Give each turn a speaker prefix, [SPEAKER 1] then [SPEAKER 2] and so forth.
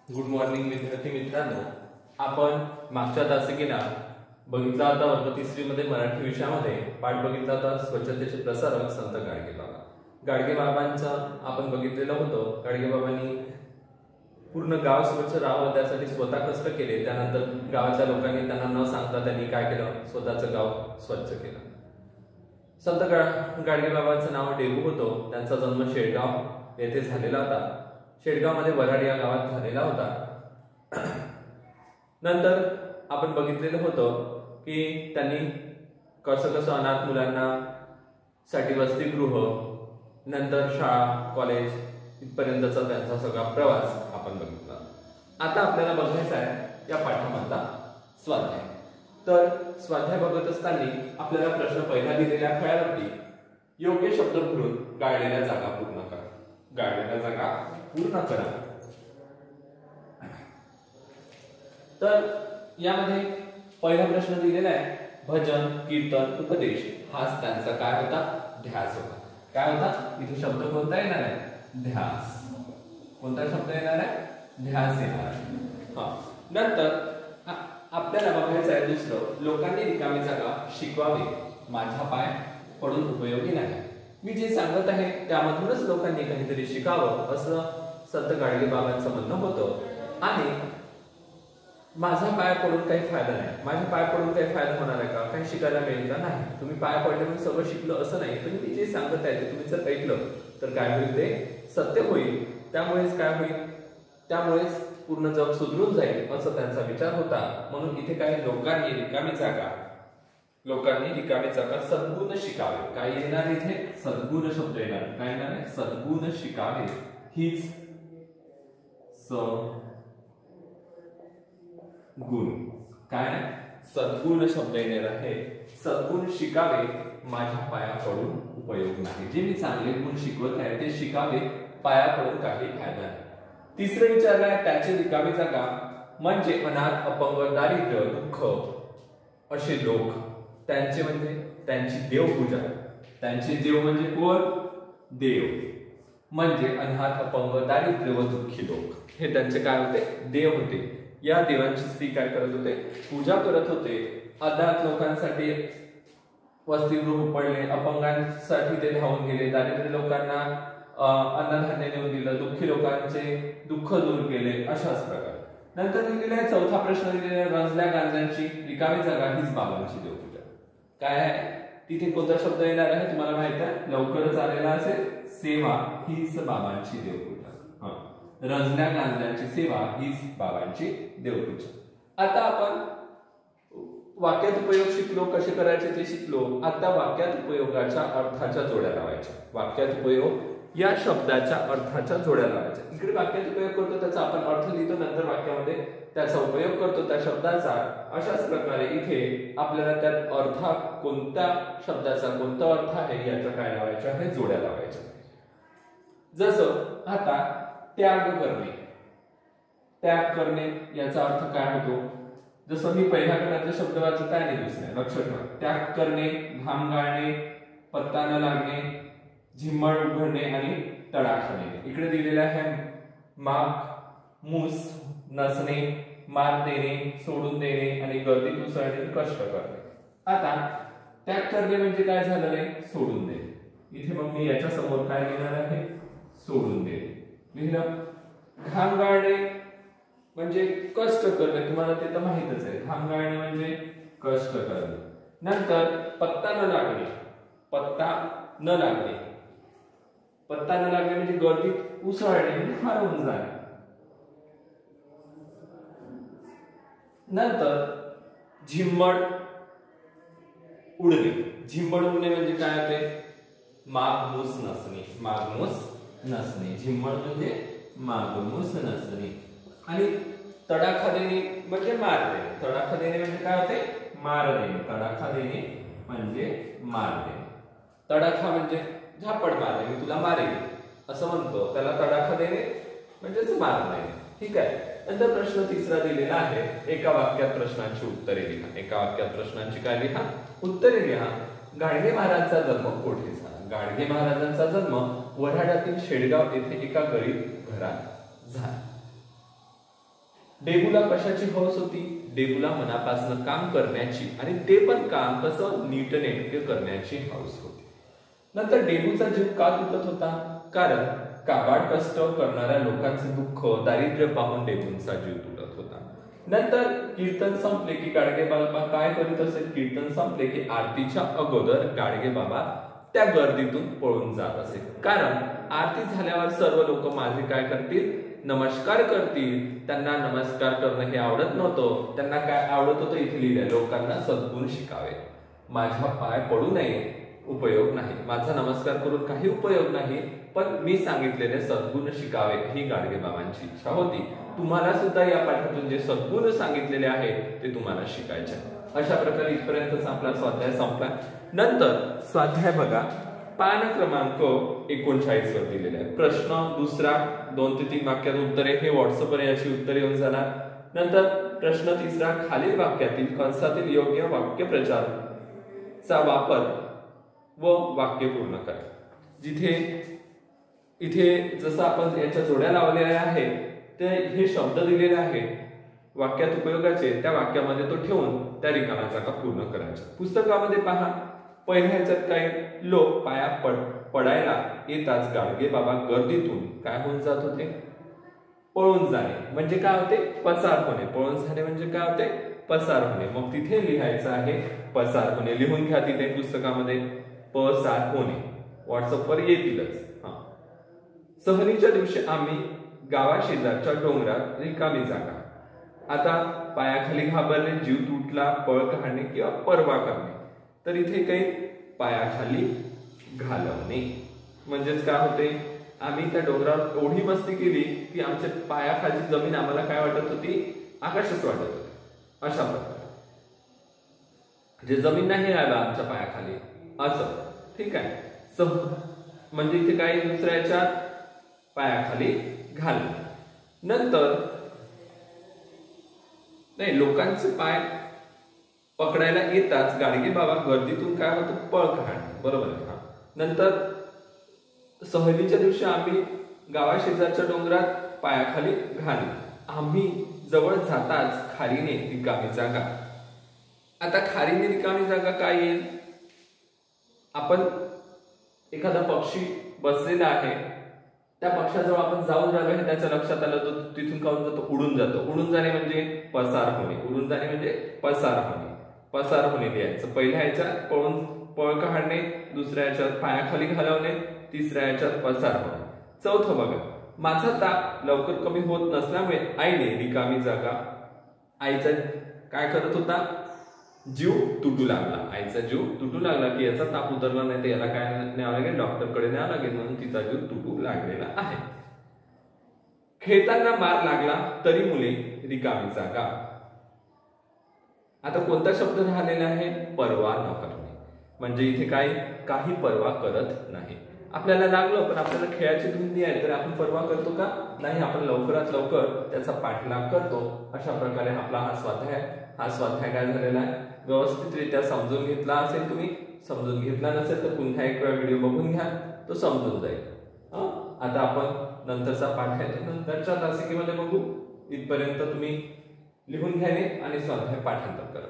[SPEAKER 1] Good morning विद्यार्थी मित्रांनो, आपण मागच्या तासिकेला बघितला होता वर्ग 3री मध्ये मराठी विषयामध्ये पाठ बघितला होता स्वच्छतेचे प्रसारक संत गाडगेबाबा. गाडगेबाबांचा आपण बघितलेलं होतं. गाडगेबाबांनी पूर्ण गाव स्वच्छ राहावं त्यासाठी स्वतः कष्ट केले. त्यानंतर गावाच्या लोकांनी त्यांना न सांगता त्यांनी काय केलं, स्वतःचं गाव स्वच्छ केलं. संत गाडगेबाबांचं नाव डेबू होतं. त्यांचा जन्म शेळगाव येथे झालेला होता. शेळगावमध्ये वराड या गावात झालेला होता. नंतर आपण बघितलेलं होतं की त्यांनी कसं अनाथ मुलांना साठी वसतिगृह, नंतर शाळा, कॉलेज इथपर्यंतचा त्यांचा सगळा प्रवास आपण बघितला. आता आपल्याला बघायचा आहे या पाठामधला स्वाध्याय. तर स्वाध्याय बघत असताना आपल्याला प्रश्न पहिला दिलेल्या फळ्यावरती योग्य शब्द भरून गाळलेल्या जागा पूर्ण करा. गाळलेल्या जागा पूर्ण करा. तर यामध्ये पहिला प्रश्न दिलेला आहे भजन, कीर्तन, उपदेश. हाच त्यांचा काय होता, ध्यास होता. काय होता, इथे शब्द कोणता येणार आहे, ध्यास. कोणता शब्द येणार आहे, ध्यास येणार आहे. नंतर आपल्याला बघायचं आहे दुसरं, लोकांनी रिकामी जागा शिकवावी, माझा पाय पडून उपयोगी नाही. मी जे सांगत आहे त्यामधूनच लोकांनी काहीतरी शिकावं असं संत गाडगेबाबांचं म्हणणं होतं. आणि माझा पाय पडून काही फायदा नाही, माझ्या पाय पडून काही फायदा होणार आहे का, काही शिकायला मिळेल का, नाही. तुम्ही पाय पडले म्हणून सगळं शिकलं असं नाही. पण मी जे सांगत आहे ते तुम्ही जर ऐकलं तर काय होईल, ते सत्य होईल. त्यामुळेच काय होईल, त्यामुळेच पूर्ण जग सुधरून जाईल असं त्यांचा विचार होता. म्हणून इथे काही लोकांनी रिकामी जागा सद्गुण शिकावे. काय येणार इथे, सद्गुण शब्द येणार. काय येणार आहे, सद्गुण शिकावे. हीच गुण, काय सद्गुण शब्द येणार आहे. सद्गुण शिकावे, माझ्या पाया पडून उपयोग नाही. जे मी चांगले गुण शिकवत आहे ते शिकावे, पाया पडून काही फायदा नाही. तिसरं विचारलं आहे त्याची रिकामी जागा म्हणजे अनाथ, अपंग, दारिद्र्य, दुःख असे लोक. त्यांचे म्हणजे त्यांची देवपूजा. त्यांचे देव म्हणजे कोण, देव म्हणजे अनाथ, अपंग, दारिद्र्य व दुःखी लोक. हे त्यांचे काय होते, देव होते. या देवांची स्त्री काय करत होते, पूजा करत होते. अनाथ लोकांसाठी वसतिगृह पडले, अपंगांसाठी ते धावून गेले, दारिद्र्य लोकांना अन्नधान्य देऊन दिलं, दुःखी लोकांचे दुःख दूर केले. अशाच प्रकारे नंतर दिलेला आहे चौथा प्रश्न दिलेला आहे, रंजल्या गांजांची रिकामी जागा हीच बाबांची देवपूजा. काय आहे तिथे, कोणता शब्द येणार आहे तुम्हाला माहित आहे, लवकरच आलेला असेल, सेवा हीच बाबांची देवपूजा. रंजल्या गांजांची सेवा हीच बाबांची देवपूजा. आता आपण वाक्यात उपयोग शिकलो, कसे करायचे ते शिकलो. आता वाक्यात उपयोगाच्या अर्थाच्या जोड्या लावायच्या. वाक्यात उपयोग या शब्दाच्या अर्थाच्या जोड्या लावायच्या. इकडे वाक्यात उपयोग करतो त्याचा आपण अर्थ लिहितो, नंतर वाक्यामध्ये त्याचा उपयोग करतो त्या शब्दाचा. अशाच प्रकारे इथे आपल्याला त्यात अर्थ, कोणत्या शब्दाचा कोणता अर्थ आहे याच्या काय लावायच्या आहे, जोड्या लावायच्या. जसं आता त्याग करणे. त्याग करणे याचा अर्थ काय होतो, जसं मी पहिल्या गणातले शब्द वाचत आहे आणि दुसऱ्या लक्षात ठेवा. त्याग करणे, घाम गाळणे, पत्ता न लागणे, झिम्मड उघडणे आणि तडाखणे. इकडे दिलेला आहे माग, मूस, नसणे, मार देणे, सोडून देणे आणि गर्दीत उसळणे, कष्ट करणे. आता त्याग करणे म्हणजे काय झालं रे, सोडून देणे. इथे मग मी याच्या समोर काय लिहिणार आहे, सोडून देणे लिहिलं. घाम गाळणे म्हणजे कष्ट करणे, तुम्हाला ते तर माहितच आहे. घाम गाळणे म्हणजे कष्ट करणे. नंतर पत्ता न लागणे. पत्ता न लागणे, पत्ता न लागणे म्हणजे गर्दीत उसळणे म्हणजे हरवून जाणे. नंतर झिम्मड उडणे. झिम्मड उडणे म्हणजे काय होते, मागमूस नसणे. मागमूस नसणे, झिम्मड म्हणजे मागमूस नसणे. आणि तडाखा देणे म्हणजे मार देणे. तडाखा देणे म्हणजे काय होते, मार देणे. तडाखा देणे म्हणजे मार देणे. तडाखा म्हणजे झापड मारणे, मी तुला मारेन असं म्हणतो, त्याला तडाखा देणे म्हणजेच मारणे. ठीक आहे. नंतर प्रश्न तिसरा दिलेला आहे, एका वाक्यात प्रश्नांची उत्तरे लिहा. एका वाक्यात प्रश्नांची काय लिहा, उत्तरे लिहा. गाडगे महाराजांचा जन्म कोठे झाला. गाडगे महाराजांचा जन्म वऱ्हाडातील शेळगाव येथे एका गरीब घरात झाला. डेबूला कशाची हौस होती? डेबूला मनापासून काम करण्याची आणि ते पण काम कसं नीटनेटके करण्याची हौस होती. नंतर डेबूचा जीव का तुटत होता? कारण काबाड कष्ट करणाऱ्या लोकांचे दुःख दारिद्र्य पाहून डेबूंचा जीव तुटत होता. नंतर कीर्तन संपले की गाडगे बाबा काय करीत असेल? कीर्तन संपले की आरतीच्या अगोदर गाडगे बाबा त्या गर्दीतून पळून जात असेल. कारण आरती झाल्यावर सर्व लोक माझे काय करतील? नमस्कार करतील. त्यांना नमस्कार करणं हे आवडत नव्हतं. त्यांना काय आवडत होतं? इथे लिहिलंय, लोकांना सद्गुण शिकावे. माझा पाय पडू नये, उपयोग नाही. माझा नमस्कार करून काही उपयोग नाही, पण मी सांगितलेले सद्गुण शिकावे ही गाडगे बाबांची इच्छा होती. तुम्हाला सुद्धा या पाठातून जे सद्गुण सांगितलेले आहेत ते तुम्हाला शिकायचे. अशा प्रकारे इथपर्यंतचा आपला स्वाध्याय संपला. नंतर स्वाध्याय बघा, पान क्रमांक 39 वर दिलेला आहे. प्रश्न दुसरा 2 ते 3 वाक्यात उत्तरे, हे व्हॉट्सअपवर याची उत्तरे येऊन जाणार. नंतर प्रश्न तिसरा, खालील वाक्यातील कंसातील योग्य वाक्यप्रचारचा वापर व वाक्य पूर्ण करा. इथे जसं आपण याच्या जोड्या लावलेल्या आहेत ते हे शब्द दिलेले आहेत वाक्यात उपयोगाचे, त्या वाक्यामध्ये तो ठेवून त्या रिकाम्या जागा पूर्ण करायच्या. पुस्तकामध्ये पहा, पहिल्या ह्याच्यात काय, लोक पाया पडायला येताच गाडगे बाबा गर्दीतून काय होऊन जात होते? पळून जाणे. म्हणजे काय होते? पसार होणे. पळून जाणे म्हणजे काय होते? पसार होणे. मग तिथे लिहायचं आहे पसार होणे. लिहून घ्या तिथे पुस्तकामध्ये, पसार होणे. व्हॉट्सअपवर येतीलच. सहलीच्या दिवशी आम्ही गावाशेजारच्या डोंगरात रिकामी जागा. आता पायाखाली घाबरले, जीव तुटला, पळ काढणे किंवा परवा करणे. तर इथे काही पायाखाली घालवणे म्हणजेच काय होते? आम्ही त्या डोंगरावर एवढी मस्ती केली की आमच्या पायाखाली जमीन आम्हाला काय वाटत होती? आकाशच वाटत होती. अशा प्रकारे जे जमीन नाही राहिला आमच्या पायाखाली असं. ठीक आहे. म्हणजे इथे काही दुसऱ्याच्या पायाखाली घालणे. नंतर नाही, लोकांचे पाय पकडायला येताच गाडगे बाबा गर्दीतून काय होतं? पळ काढणे. बरोबर आहे. नंतर सहलीच्या दिवशी आम्ही गावाशेजारच्या डोंगरात पायाखाली घालणे. आम्ही जवळ जाताच खारीने रिकामी जागा. आता खारीने रिकामी जागा काय येईल? आपण एखादा पक्षी बसलेला आहे, त्या पक्षाजवळ आपण जाऊन राहिलो हे त्याच्या लक्षात आलं, तो तिथून काऊन जातो? उडून जातो. उडून जाणे म्हणजे पसार होणे. उडून जाणे म्हणजे पसार होणे. पसार होणे लिहायचं. पहिल्या ह्याच्यात पळ काढणे, दुसऱ्या ह्याच्यात पायाखाली घालवणे, तिसऱ्या ह्याच्यात पसार होणे. चौथं बघा, माझा ताप लवकर कमी होत नसल्यामुळे आईने रिकामी जागा. आईचा काय करत होता? जीव तुटू लागला. आईचा जीव तुटू लागला की याचा ताप उतरला नाही तर याला काय न्यावं लागेल? डॉक्टरकडे न्यावं लागेल, म्हणून तिचा जीव तुटू लागलेला आहे. खेळताना मार लागला तरी मुले रिकामी जागा. आता कोणता शब्द राहिलेला आहे? परवा न करणे. म्हणजे इथे काही परवा करत नाही. आपल्याला लागलं पण आपल्याला खेळाची धुंदी आहे तर आपण परवा करतो का? नाही. आपण लवकरात लवकर त्याचा पाठलाग करतो. अशा प्रकारे आपला हा स्वाध्याय काय झालेला आहे? व्यवस्थितरित्या समजून घेतला असेल तुम्ही. समजून घेतला नसेल तर पुन्हा एक वेळा व्हिडिओ बघून घ्या, तो समजून जाईल. आता आपण नंतरचा पाठ आहे नंतरच्या तासिकेमध्ये बघू. इथपर्यंत तुम्ही लिहून घ्याने आणि स्वाध्याय पाठांतर करा.